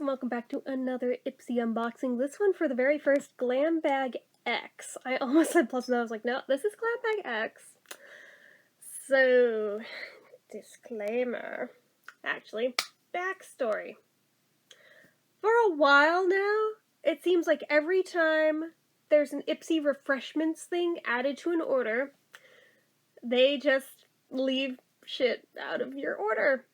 and welcome back to another Ipsy unboxing. This one for the very first Glam Bag X. I almost said plus, and I was like, no, this is Glam Bag X. So, disclaimer. Actually, backstory. For a while now, it seems like every time there's an Ipsy refreshments thing added to an order, they just leave shit out of your order.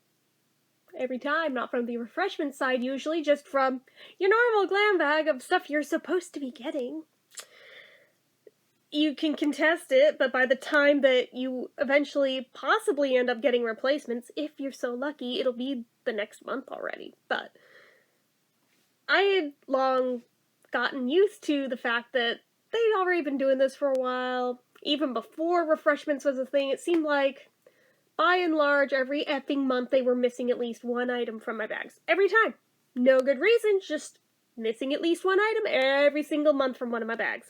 Every time, not from the refreshment side usually, just from your normal glam bag of stuff you're supposed to be getting. You can contest it, but by the time that you eventually possibly end up getting replacements, if you're so lucky, it'll be the next month already. But I had long gotten used to the fact that they'd already been doing this for a while. Even before refreshments was a thing, it seemed like by and large, every effing month they were missing at least one item from my bags. Every time. No good reason, just missing at least one item every single month from one of my bags.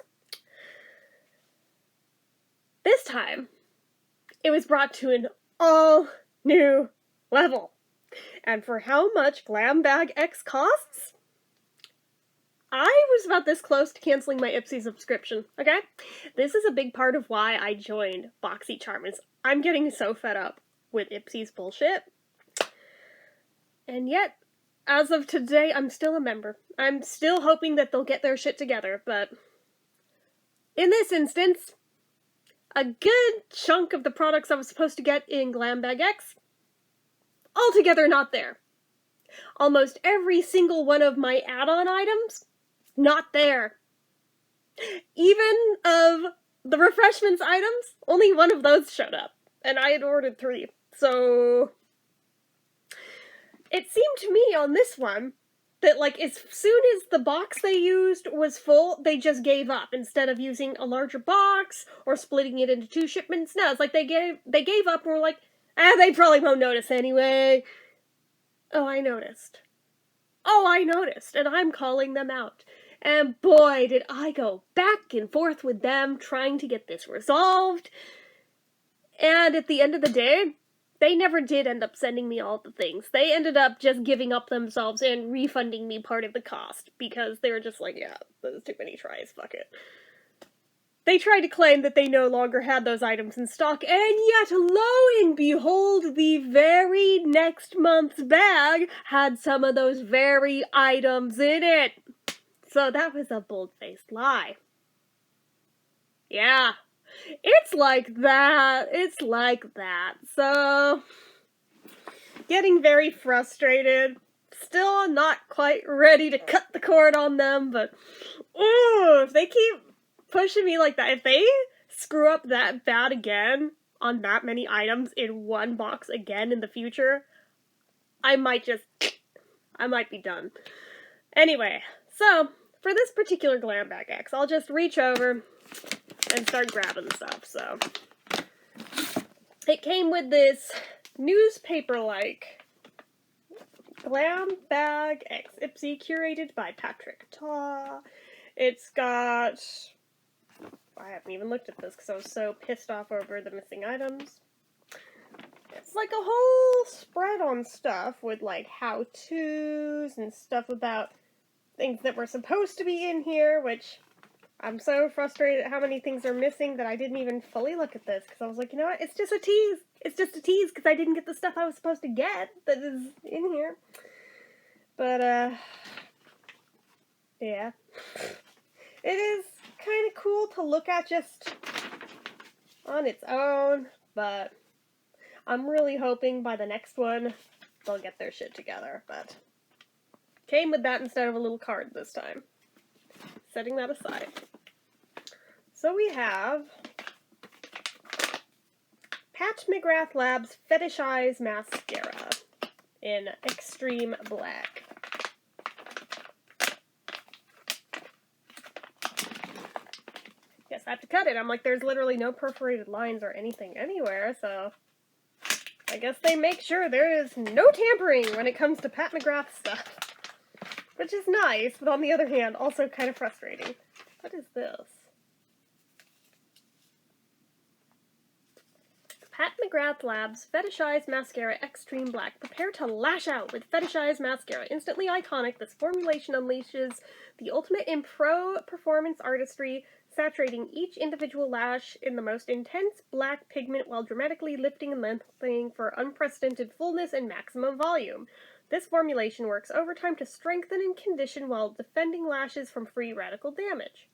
This time, it was brought to an all-new level. And for how much Glam Bag X costs, I was about this close to canceling my Ipsy subscription, okay? This is a big part of why I joined BoxyCharm. I'm getting so fed up with Ipsy's bullshit. And yet, as of today, I'm still a member. I'm still hoping that they'll get their shit together, but in this instance, a good chunk of the products I was supposed to get in Glam Bag X, altogether not there. Almost every single one of my add-on items, not there. Even of the refreshments items, only one of those showed up. And I had ordered 3. So it seemed to me on this one that, like, as soon as the box they used was full, they just gave up instead of using a larger box or splitting it into 2 shipments. No, it's like they gave up and were like, they probably won't notice anyway. Oh, I noticed. And I'm calling them out. And boy, did I go back and forth with them trying to get this resolved. And at the end of the day, they never did end up sending me all the things. They ended up just giving up themselves and refunding me part of the cost, because they were just like, yeah, there's too many tries, fuck it. They tried to claim that they no longer had those items in stock, and yet, lo and behold, the very next month's bag had some of those very items in it. So that was a bold-faced lie. Yeah. It's like that. So, getting very frustrated. Still not quite ready to cut the cord on them, but ooh, if they keep pushing me like that, if they screw up that bad again on that many items in one box again in the future, I might be done. Anyway, so for this particular Glam Bag X, I'll just reach over and start grabbing stuff. So it came with this newspaper-like Glam Bag X Ipsy, curated by Patrick Taw. It's got, I haven't even looked at this because I was so pissed off over the missing items. It's like a whole spread on stuff with like how-tos and stuff about things that were supposed to be in here, which I'm so frustrated at how many things are missing that I didn't even fully look at this, because I was like, you know what, it's just a tease. It's just a tease, because I didn't get the stuff I was supposed to get that is in here. But, yeah. It is kind of cool to look at just on its own, but I'm really hoping by the next one they'll get their shit together, but came with that instead of a little card this time. Setting that aside. So we have Pat McGrath Labs Fetish Eyes Mascara in Extreme Black. Yes, I have to cut it. I'm like, there's literally no perforated lines or anything anywhere, so I guess they make sure there is no tampering when it comes to Pat McGrath stuff. Which is nice, but on the other hand, also kind of frustrating. What is this? Pat McGrath Labs Fetishized Mascara Extreme Black. Prepare to lash out with Fetishized Mascara. Instantly iconic, this formulation unleashes the ultimate in pro performance artistry, saturating each individual lash in the most intense black pigment while dramatically lifting and lengthening for unprecedented fullness and maximum volume. This formulation works overtime to strengthen and condition while defending lashes from free radical damage.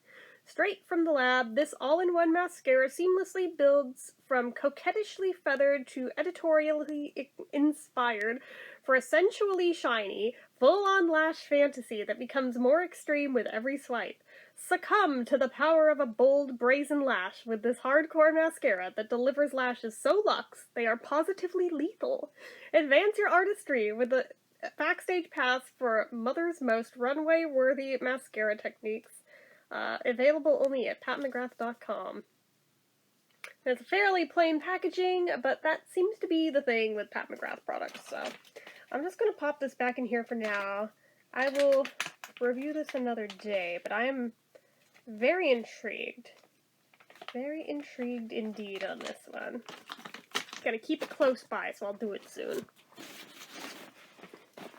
Straight from the lab, this all-in-one mascara seamlessly builds from coquettishly feathered to editorially inspired for a sensually shiny, full-on lash fantasy that becomes more extreme with every swipe. Succumb to the power of a bold, brazen lash with this hardcore mascara that delivers lashes so luxe they are positively lethal. Advance your artistry with the backstage pass for Mother's Most runway-worthy mascara techniques. Available only at patmcgrath.com. It's fairly plain packaging, but that seems to be the thing with Pat McGrath products, so I'm just going to pop this back in here for now. I will review this another day, but I am very intrigued. Very intrigued indeed on this one. Gotta keep it close by, so I'll do it soon.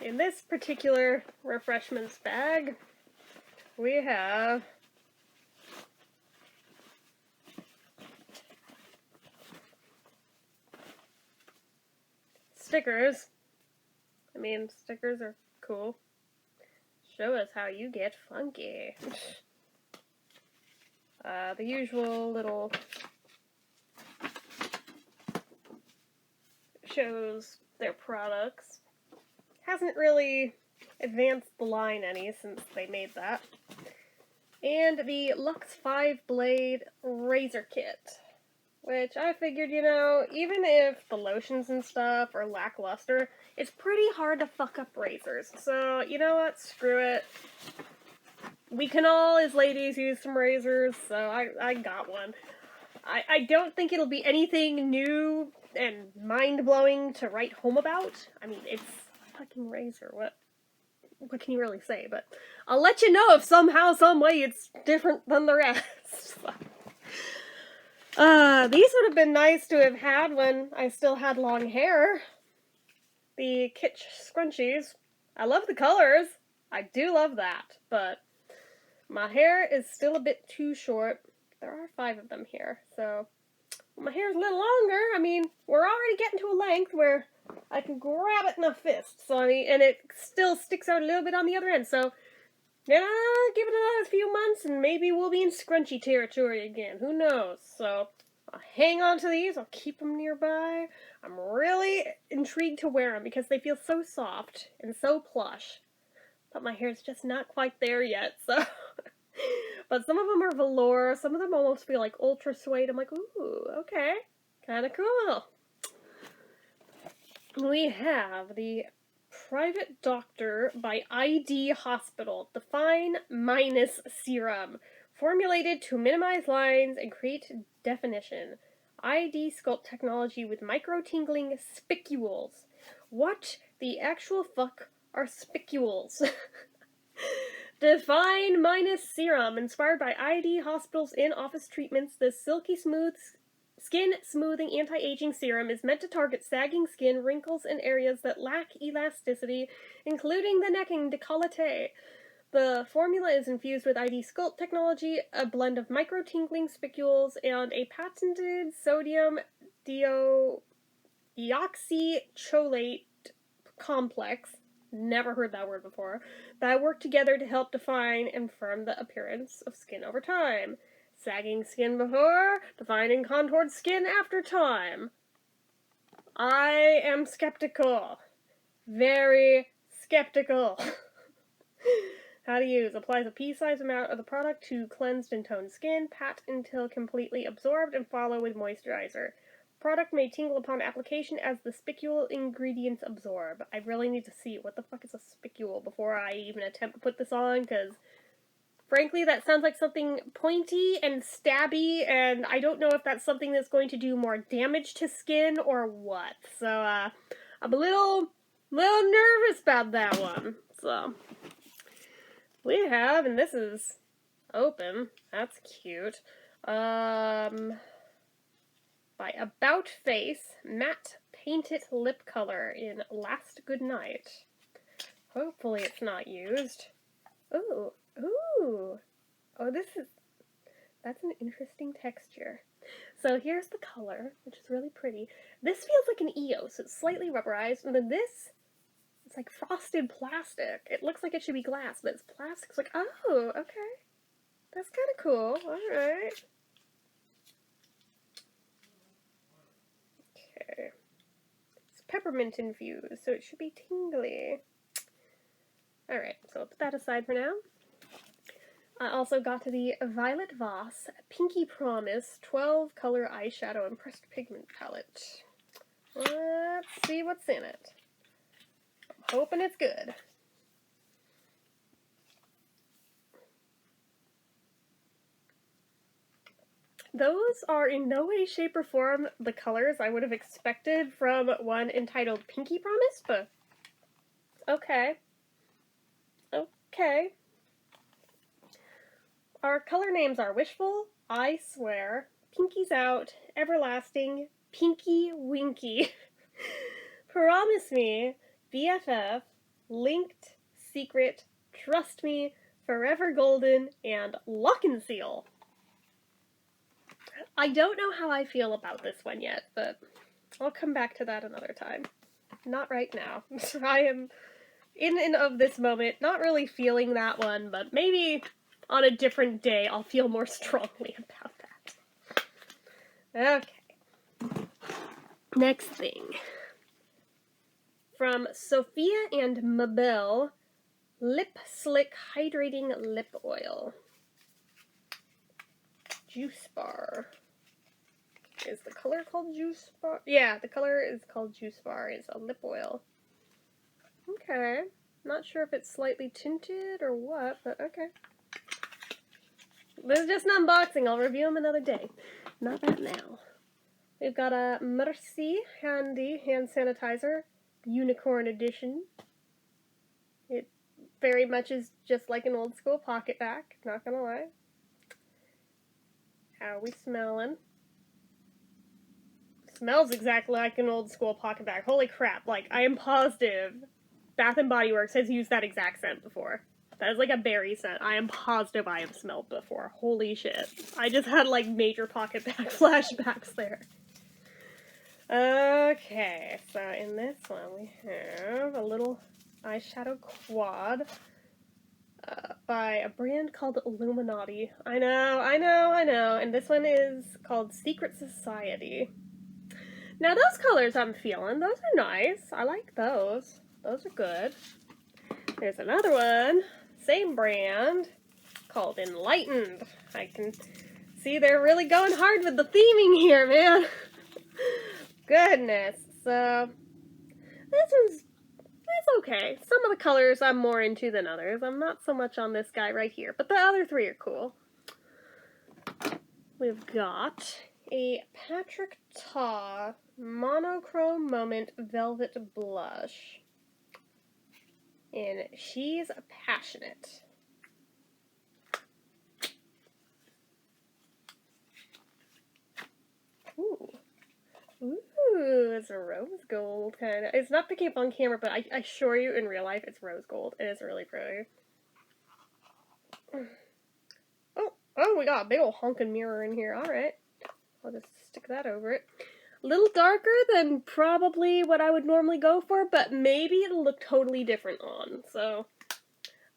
In this particular refreshments bag, we have stickers. I mean, stickers are cool. Show us how you get funky. The usual little shows their products. Hasn't really advanced the line any since they made that. And the Lux 5 Blade Razor Kit. Which I figured, you know, even if the lotions and stuff are lackluster, it's pretty hard to fuck up razors. So, you know what? Screw it. We can all, as ladies, use some razors, so I got one. I don't think it'll be anything new and mind-blowing to write home about. I mean, it's a fucking razor. What can you really say? But I'll let you know if somehow, some way, it's different than the rest. These would have been nice to have had when I still had long hair. The Kitsch scrunchies. I love the colors. I do love that, but my hair is still a bit too short. There are 5 of them here, so my hair's a little longer. I mean, we're already getting to a length where I can grab it in a fist, so I mean, and it still sticks out a little bit on the other end, so yeah, give it another few months and maybe we'll be in scrunchy territory again. Who knows? So I'll hang on to these. I'll keep them nearby. I'm really intrigued to wear them because they feel so soft and so plush. But my hair's just not quite there yet, so. But some of them are velour. Some of them almost feel like ultra suede. I'm like, ooh, okay. Kind of cool. We have the Private Doctor by ID Hospital Define Minus Serum, formulated to minimize lines and create definition. ID sculpt technology with micro-tingling spicules. What the actual fuck are spicules? Define Minus Serum, inspired by ID Hospital's in-office treatments, this silky smooth skin smoothing anti-aging serum is meant to target sagging skin, wrinkles, and areas that lack elasticity, including the neck and décolleté. The formula is infused with ID Sculpt technology, a blend of micro-tingling spicules, and a patented sodium deoxycholate complex, never heard that word before, that work together to help define and firm the appearance of skin over time. Sagging skin before, defining contoured skin after time. I am skeptical. Very skeptical. How to use. Applies a pea-sized amount of the product to cleansed and toned skin. Pat until completely absorbed and follow with moisturizer. Product may tingle upon application as the spicule ingredients absorb. I really need to see what the fuck is a spicule before I even attempt to put this on, because frankly, that sounds like something pointy and stabby, and I don't know if that's something that's going to do more damage to skin or what. So, I'm a little nervous about that one. So, we have, and this is open. That's cute. By by About Face Matte Painted Lip Color in Last Goodnight. Hopefully it's not used. Ooh, ooh. Oh, that's an interesting texture. So here's the color, which is really pretty. This feels like an EOS. It's slightly rubberized, and then this, it's like frosted plastic. It looks like it should be glass, but it's plastic. It's like, oh, okay. That's kind of cool. Alright. Okay. It's peppermint infused, so it should be tingly. Alright, so I'll put that aside for now. I also got the Violet Voss Pinky Promise 12 color eyeshadow and pressed pigment palette. Let's see what's in it. I'm hoping it's good. Those are in no way, shape, or form the colors I would have expected from one entitled Pinky Promise, but okay. Okay. Our color names are Wishful, I Swear, Pinky's Out, Everlasting, Pinky Winky, Promise Me, BFF, Linked, Secret, Trust Me, Forever Golden, and Lock and Seal. I don't know how I feel about this one yet, but I'll come back to that another time. Not right now. I am, in and of this moment, not really feeling that one, but maybe on a different day I'll feel more strongly about that. Okay. Next thing. From Sophia and Mabel, Lip Slick Hydrating Lip Oil. Juice Bar. Is the color called Juice Bar? Yeah, the color is called Juice Bar. It's a lip oil. Okay. Not sure if it's slightly tinted or what, but okay. This is just an unboxing. I'll review them another day. Not that now. We've got a Merci Handy hand sanitizer, Unicorn Edition. It very much is just like an old school pocket back, not gonna lie. How are we smelling? Smells exactly like an old school pocket bag. Holy crap, like, I am positive Bath & Body Works has used that exact scent before. That is like a berry scent. I am positive I have smelled before. Holy shit. I just had like major pocket bag flashbacks there. Okay, so in this one we have a little eyeshadow quad by a brand called Illuminati. I know. And this one is called Secret Society. Now those colors I'm feeling, those are nice. I like those. Those are good. There's another one, same brand, called Enlightened. I can see they're really going hard with the theming here, man. Goodness. So, that's okay. Some of the colors I'm more into than others. I'm not so much on this guy right here, but the other three are cool. We've got a Patrick Ta Monochrome Moment Velvet Blush. And She's Passionate. Ooh. Ooh, it's a rose gold kind of. It's not picking up on camera, but I assure you in real life it's rose gold. It is really pretty. Oh, we got a big old honking mirror in here. Alright. I'll just stick that over it. A little darker than probably what I would normally go for, but maybe it'll look totally different on. So,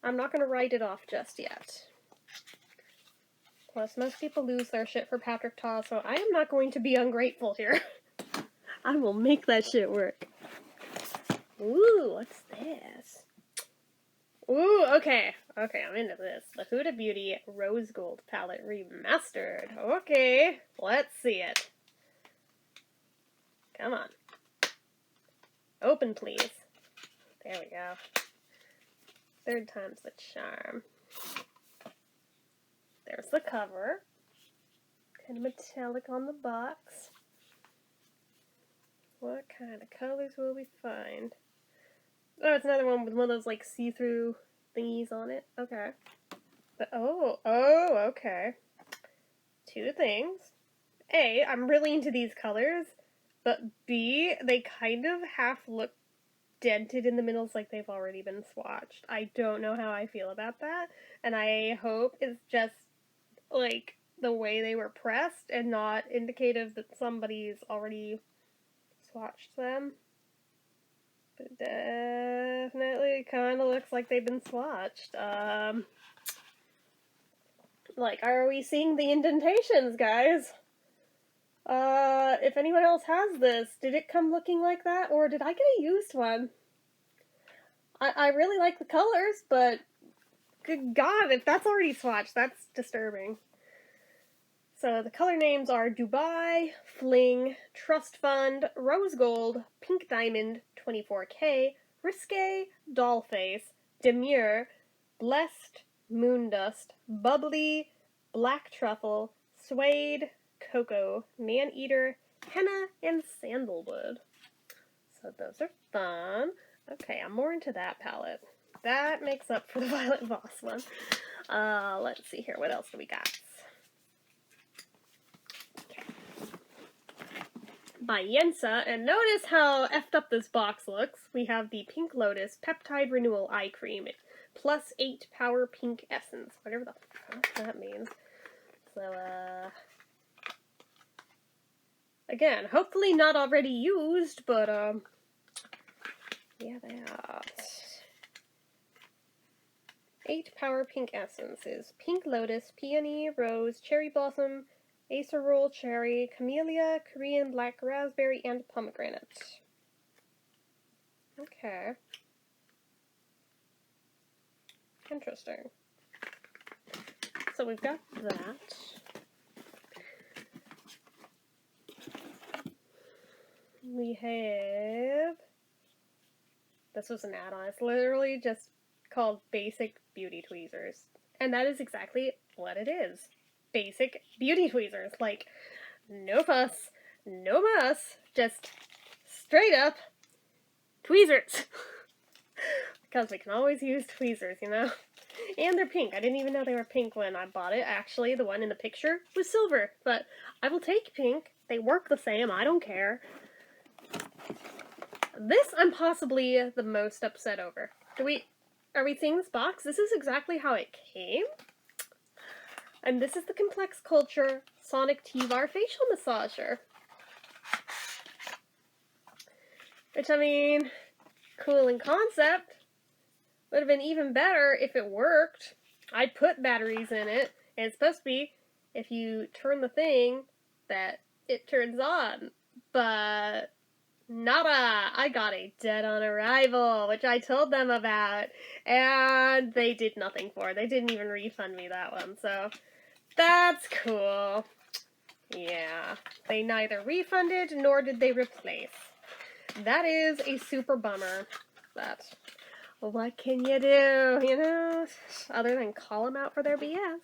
I'm not going to write it off just yet. Plus, most people lose their shit for Patrick Ta, so I am not going to be ungrateful here. I will make that shit work. Ooh, what's this? Ooh, okay. Okay, I'm into this. The Huda Beauty Rose Gold Palette Remastered. Okay, let's see it. Come on. Open, please. There we go. Third time's the charm. There's the cover. Kind of metallic on the box. What kind of colors will we find? Oh, it's another one with one of those, like, see-through thingies on it. Okay. But, oh, okay. Two things. A, I'm really into these colors, but B, they kind of half look dented in the middles like they've already been swatched. I don't know how I feel about that, and I hope it's just like the way they were pressed and not indicative that somebody's already swatched them. But it definitely kind of looks like they've been swatched. Like, are we seeing the indentations, guys? If anyone else has this, did it come looking like that, or did I get a used one? I really like the colors, but good God, if that's already swatched, that's disturbing. So the color names are Dubai, Fling, Trust Fund, Rose Gold, Pink Diamond, 24K, Risque, Dollface, Demure, Blessed, Moondust, Bubbly, Black Truffle, Suede, Cocoa, Man-Eater, Henna, and Sandalwood. So those are fun. Okay, I'm more into that palette. That makes up for the Violet Voss one. Let's see here. What else do we got? Okay. By Yensa, and notice how effed up this box looks. We have the Pink Lotus Peptide Renewal Eye Cream. Plus 8 Power Pink Essence. Whatever the fuck that means. So, again, hopefully not already used, but, yeah, they are. 8 Power Pink Essences. Pink Lotus, Peony, Rose, Cherry Blossom, Acerola Cherry, Camellia, Korean Black Raspberry, and Pomegranate. Okay. Interesting. So we've got that. We have... This was an add-on. It's literally just called Basic Beauty Tweezers. And that is exactly what it is. Basic beauty tweezers. Like, no fuss, no muss, just straight up tweezers. Because we can always use tweezers, you know? And they're pink. I didn't even know they were pink when I bought it. Actually, the one in the picture was silver. But I will take pink. They work the same. I don't care. This I'm possibly the most upset over. Are we seeing this box? This is exactly how it came. And this is the Complex Culture Sonic T-Bar Facial Massager. Which, I mean, cool in concept. Would have been even better if it worked. I'd put batteries in it. And it's supposed to be, if you turn the thing, that it turns on. But nada! I got a dead on arrival, which I told them about. And they did nothing for it. They didn't even refund me that one, so that's cool. Yeah. They neither refunded nor did they replace. That is a super bummer. But what can you do, you know? Other than call them out for their BS.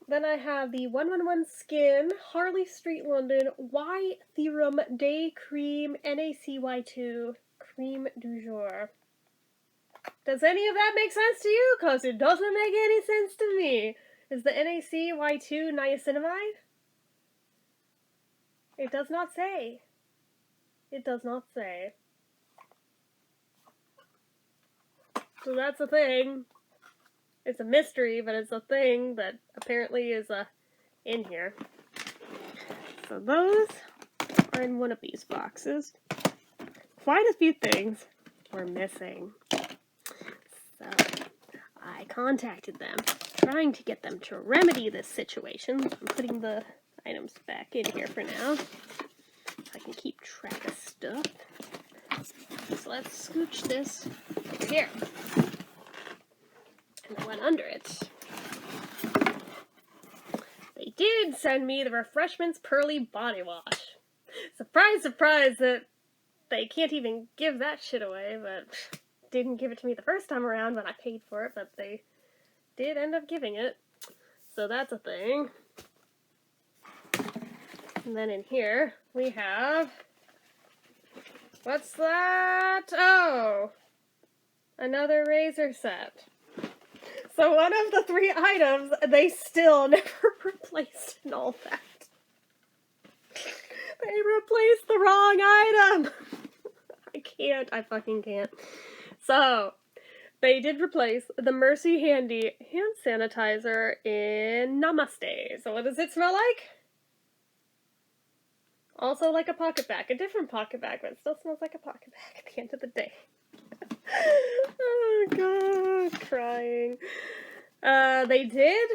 Then I have the 111 Skin Harley Street London Y Theorem Day Cream NaCY2 Cream du Jour. Does any of that make sense to you? Because it doesn't make any sense to me. Is the NaCY2 niacinamide? It does not say. It does not say. So that's a thing. It's a mystery, but it's a thing that apparently is in here. So those are in one of these boxes. Quite a few things were missing. So I contacted them, trying to get them to remedy this situation. I'm putting the items back in here for now, so I can keep track of stuff. So let's scooch this here. And I went under it. They did send me the Refreshments Pearly Body Wash. Surprise, surprise that they can't even give that shit away, but didn't give it to me the first time around when I paid for it, but they did end up giving it. So that's a thing. And then in here, we have... What's that? Oh! Another razor set. So one of the 3 items, they still never replaced and all that. They replaced the wrong item! I fucking can't. So, they did replace the Mercy Handy hand sanitizer in Namaste. So what does it smell like? Also like a pocket bag. A different pocket bag, but it still smells like a pocket bag at the end of the day. Oh god, crying. They did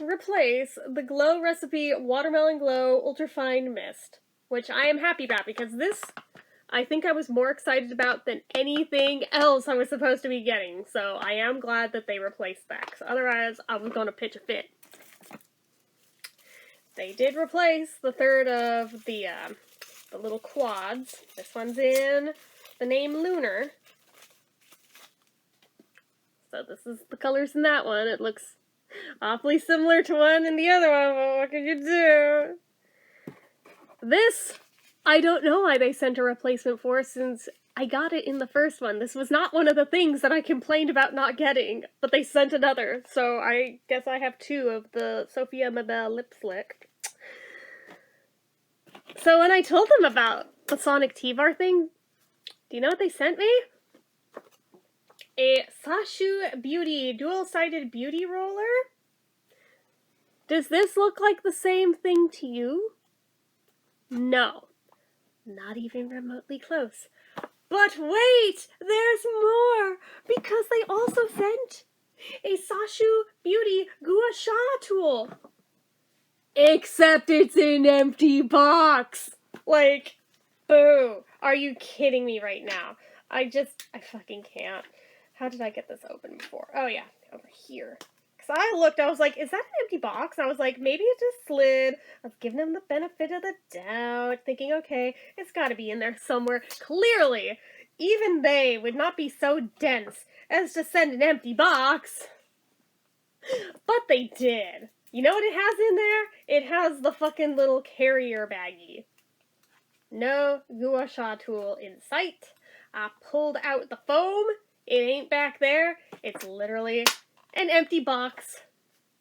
replace the Glow Recipe Watermelon Glow Ultrafine Mist, which I am happy about because this, I think I was more excited about than anything else I was supposed to be getting, so I am glad that they replaced that, because otherwise I was going to pitch a fit. They did replace the 3rd of the little quads. This one's in the name Lunar. So this is the colors in that one. It looks awfully similar to one in the other one, but what can you do? This, I don't know why they sent a replacement for, since I got it in the first one. This was not one of the things that I complained about not getting, but they sent another, so I guess I have 2 of the Sophia Mabel Lip Slick. So when I told them about the Sonic T-Bar thing, do you know what they sent me? A Sashu Beauty dual-sided beauty roller? Does this look like the same thing to you? No. Not even remotely close. But wait! There's more! Because they also sent a Sashu Beauty Gua Sha tool. Except it's an empty box! Like, boo! Are you kidding me right now? I fucking can't. How did I get this open before? Oh yeah, over here. Because I looked, I was like, is that an empty box? And I was like, maybe it just slid. I was giving them the benefit of the doubt, thinking, okay, it's gotta be in there somewhere. Clearly, even they would not be so dense as to send an empty box. But they did. You know what it has in there? It has the fucking little carrier baggie. No gua sha tool in sight. I pulled out the foam. It ain't back there. It's literally an empty box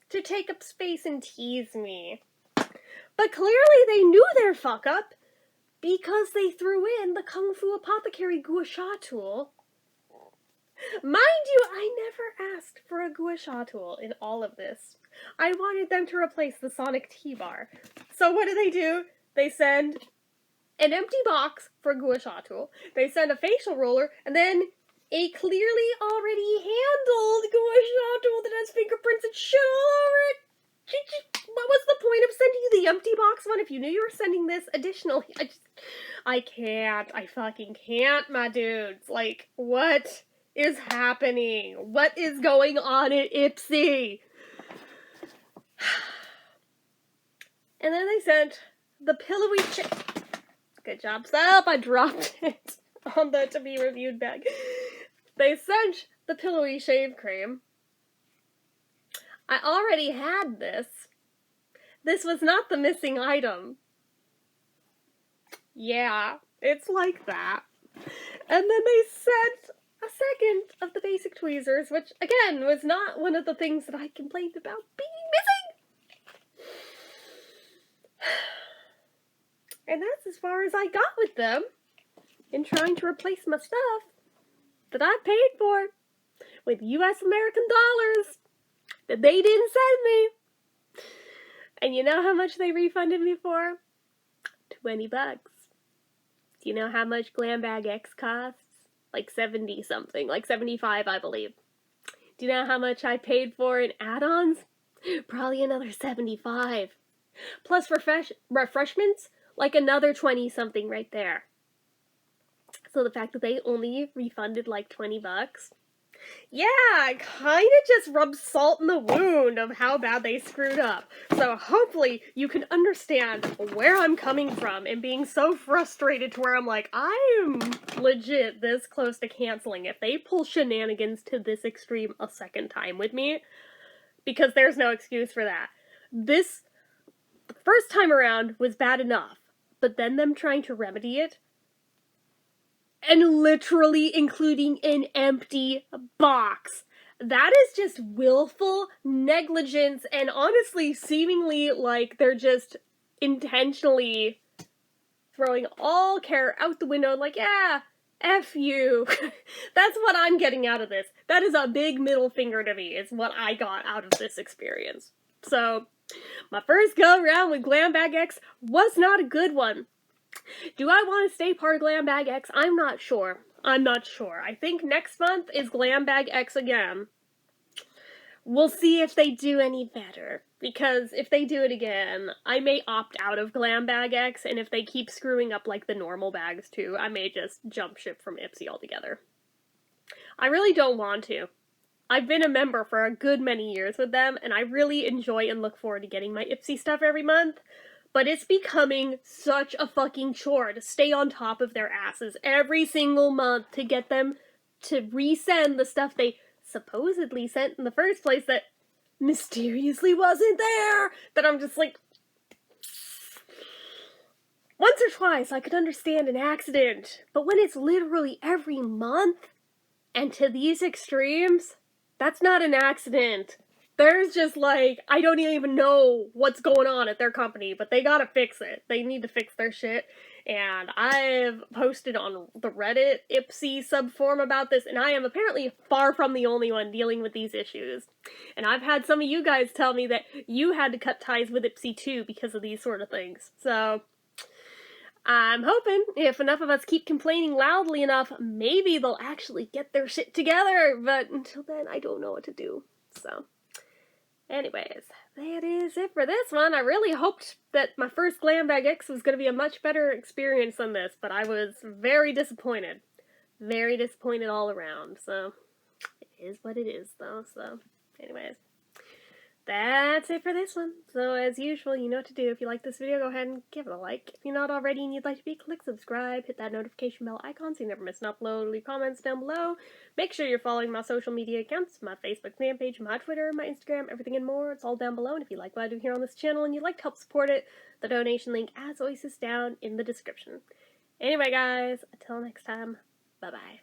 to take up space and tease me. But clearly they knew their fuck up because they threw in the Kung Fu Apothecary Gua Sha tool. Mind you, I never asked for a Gua Sha tool in all of this. I wanted them to replace the Sonic T-Bar. So what do? They send an empty box for a Gua Sha tool. They send a facial roller, and then a clearly already handled Gua Sha tool that has fingerprints and shit all over it. What was the point of sending you the empty box one if you knew you were sending this additionally? I can't. I fucking can't, my dudes. Like, what is happening? What is going on at Ipsy? And then they sent the pillowy Good job, Sap. I dropped it on the to be reviewed bag. They sent the pillowy shave cream. I already had this. This was not the missing item. Yeah, it's like that. And then they sent a second of the basic tweezers, which, again, was not one of the things that I complained about being missing. And that's as far as I got with them in trying to replace my stuff that I paid for with US American dollars that they didn't send me. And you know how much they refunded me for? $20. Do you know how much Glam Bag X costs? Like 70 something, like 75 I believe. Do you know how much I paid for in add-ons? Probably another 75. Plus refreshments, like another 20 something right there. So the fact that they only refunded like $20, yeah, it kind of just rubs salt in the wound of how bad they screwed up. So hopefully you can understand where I'm coming from and being so frustrated to where I'm like, I'm legit this close to canceling if they pull shenanigans to this extreme a second time with me, because there's no excuse for that. This, the first time around, was bad enough, but then them trying to remedy it, and literally including an empty box. That is just willful negligence, and honestly, seemingly like they're just intentionally throwing all care out the window, like, yeah, F you. That's what I'm getting out of this. That is a big middle finger to me, is what I got out of this experience. So, my first go around with Glam Bag X was not a good one. Do I want to stay part of Glam Bag X? I'm not sure. I think next month is Glam Bag X again. We'll see if they do any better. Because if they do it again, I may opt out of Glam Bag X, and if they keep screwing up like the normal bags too, I may just jump ship from Ipsy altogether. I really don't want to. I've been a member for a good many years with them, and I really enjoy and look forward to getting my Ipsy stuff every month. But it's becoming such a fucking chore to stay on top of their asses every single month to get them to resend the stuff they supposedly sent in the first place that mysteriously wasn't there, that I'm just like, once or twice I could understand an accident, but when it's literally every month, and to these extremes, that's not an accident. There's just like, I don't even know what's going on at their company, but they gotta fix it. They need to fix their shit. And I've posted on the Reddit Ipsy subforum about this, and I am apparently far from the only one dealing with these issues. And I've had some of you guys tell me that you had to cut ties with Ipsy too because of these sort of things. So, I'm hoping if enough of us keep complaining loudly enough, maybe they'll actually get their shit together. But until then, I don't know what to do. So, anyways, that is it for this one. I really hoped that my first Glam Bag X was going to be a much better experience than this, but I was very disappointed. Very disappointed all around. So, it is what it is, though. So, anyways. That's it for this one. So, as usual, you know what to do. If you like this video, go ahead and give it a like. If you're not already and you'd like to be, click subscribe, hit that notification bell icon so you never miss an upload, leave comments down below. Make sure you're following my social media accounts, my Facebook fan page, my Twitter, my Instagram, everything and more. It's all down below. And if you like what I do here on this channel and you'd like to help support it, the donation link, as always, is down in the description. Anyway, guys, until next time, bye-bye.